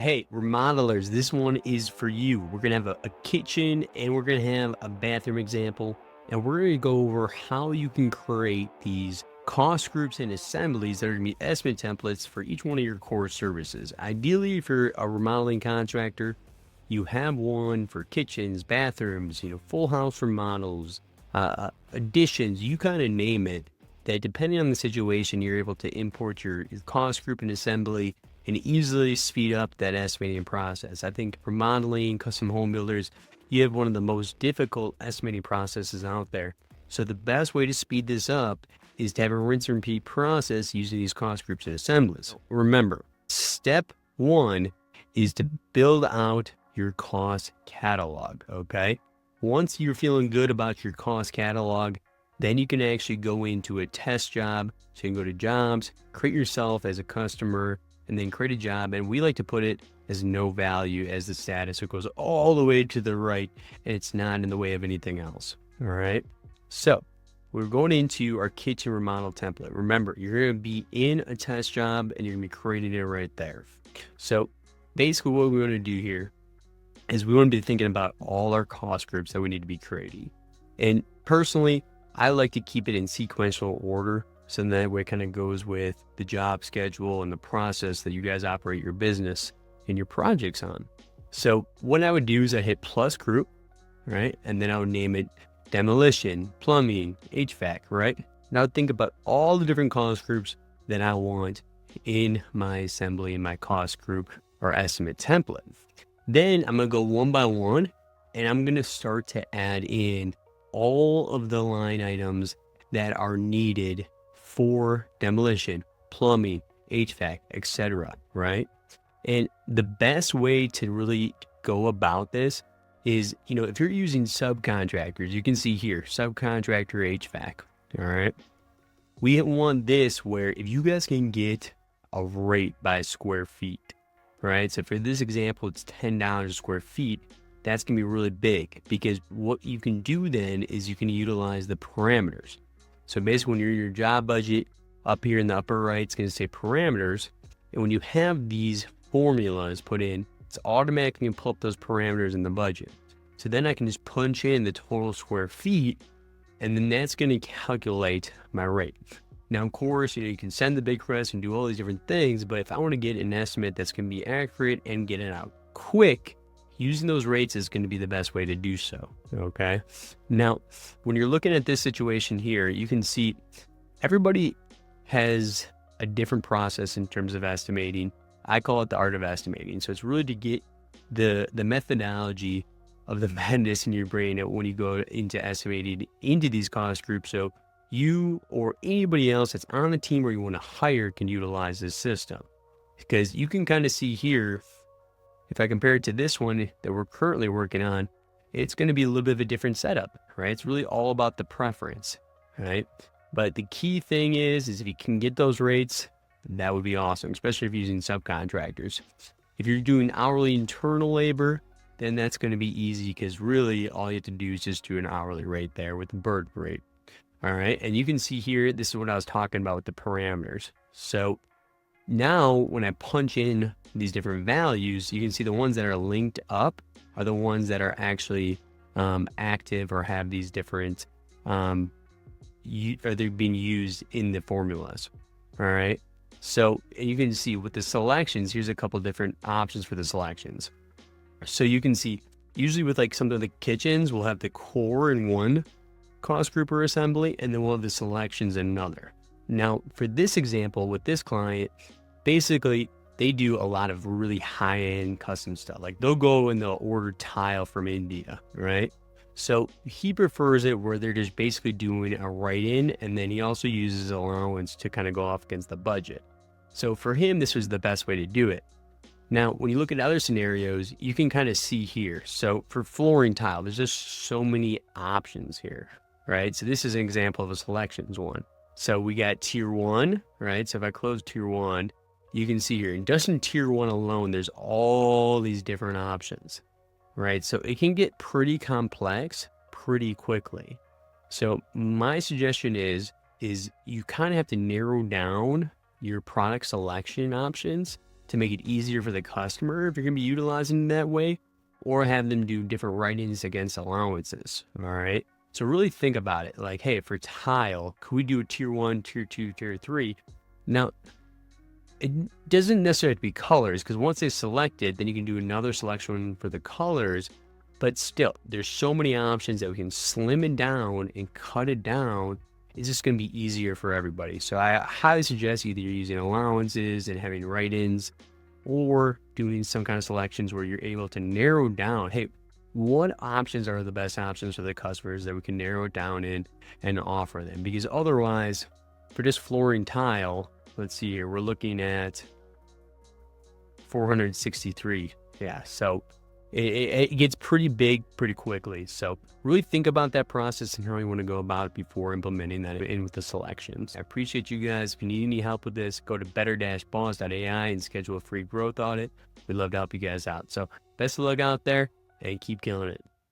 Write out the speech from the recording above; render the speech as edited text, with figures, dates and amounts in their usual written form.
Hey, remodelers, this one is for you. We're going to have a kitchen and we're going to have a bathroom example. And we're going to go over how you can create these cost groups and assemblies that are going to be estimate templates for each one of your core services. Ideally, if you're a remodeling contractor, you have one for kitchens, bathrooms, full house remodels, additions, you kind of name it, that depending on the situation, you're able to import your cost group and assembly and easily speed up that estimating process. I think for modeling, custom home builders, you have one of the most difficult estimating processes out there. So the best way to speed this up is to have a rinse and repeat process using these cost groups and assemblies. Remember, step one is to build out your cost catalog, okay? Once you're feeling good about your cost catalog, then you can actually go into a test job. So you can go to jobs, create yourself as a customer, and then create a job. And we like to put it as no value as the status. So it goes all the way to the right and it's not in the way of anything else. All right. So we're going into our kitchen remodel template. Remember, you're going to be in a test job and you're going to be creating it right there. So basically what we want to do here is we want to be thinking about all our cost groups that we need to be creating. And personally, I like to keep it in sequential order. So that way it kind of goes with the job schedule and the process that you guys operate your business and your projects on. So what I would do is I hit plus group, right? And then I would name it demolition, plumbing, HVAC, right? And I would think about all the different cost groups that I want in my assembly in my cost group or estimate template. Then I'm going to go one by one and I'm going to start to add in all of the line items that are needed for demolition, plumbing, HVAC, etc. Right? And the best way to really go about this is, if you're using subcontractors, you can see here, subcontractor HVAC. All right. We want this where if you guys can get a rate by square feet, right? So for this example, it's $10 a square feet. That's going to be really big because what you can do then is you can utilize the parameters. So basically when you're in your job budget, up here in the upper right, it's going to say parameters. And when you have these formulas put in, it's automatically going to pull up those parameters in the budget. So then I can just punch in the total square feet, and then that's going to calculate my rate. Now, of course, you can send the big request and do all these different things, but if I want to get an estimate that's going to be accurate and get it out quick, using those rates is going to be the best way to do so, okay? Now, when you're looking at this situation here, you can see everybody has a different process in terms of estimating. I call it the art of estimating. So it's really to get the methodology of the madness in your brain when you go into estimating into these cost groups. So you or anybody else that's on the team where you want to hire can utilize this system. Because you can kind of see here, if I compare it to this one that we're currently working on, it's going to be a little bit of a different setup, right? It's really all about the preference, right? But the key thing is if you can get those rates, that would be awesome, especially if you're using subcontractors. If you're doing hourly internal labor, then that's going to be easy because really all you have to do is just do an hourly rate there with the bird rate. All right. And you can see here, this is what I was talking about with the parameters. So now when I punch in these different values, you can see the ones that are linked up are the ones that are actually active or have these different, or they're being used in the formulas. All right. So you can see with the selections, here's a couple different options for the selections. So you can see usually with like some of the kitchens, we'll have the core in one cost group or assembly, and then we'll have the selections in another. Now for this example with this client, basically they do a lot of really high-end custom stuff. Like they'll go and they'll order tile from India, right? So he prefers it where they're just basically doing a write-in, and then he also uses allowance to kind of go off against the budget. So for him, this was the best way to do it. Now, when you look at other scenarios, you can kind of see here. So for flooring tile, there's just so many options here, right? So this is an example of a selections one. So we got tier 1, right? So if I close tier 1, you can see here, and just in tier 1 alone, there's all these different options, right? So it can get pretty complex pretty quickly. So my suggestion is you kind of have to narrow down your product selection options to make it easier for the customer if you're going to be utilizing it that way, or have them do different writings against allowances. All right. So really think about it. Like, hey, for tile, could we do a tier 1, tier 2, tier 3? Now, it doesn't necessarily have to be colors, because once they select it, then you can do another selection for the colors. But still, there's so many options that we can slim it down and cut it down. It's just going to be easier for everybody. So I highly suggest either you're using allowances and having write-ins, or doing some kind of selections where you're able to narrow down, hey, what options are the best options for the customers that we can narrow it down in and offer them. Because otherwise, for just flooring tile, let's see here, we're looking at 463. Yeah, so it gets pretty big pretty quickly. So really think about that process and how you want to go about it before implementing that in with the selections. I appreciate you guys. If you need any help with this, go to better-boss.ai and schedule a free growth audit. We'd love to help you guys out. So best of luck out there and keep killing it.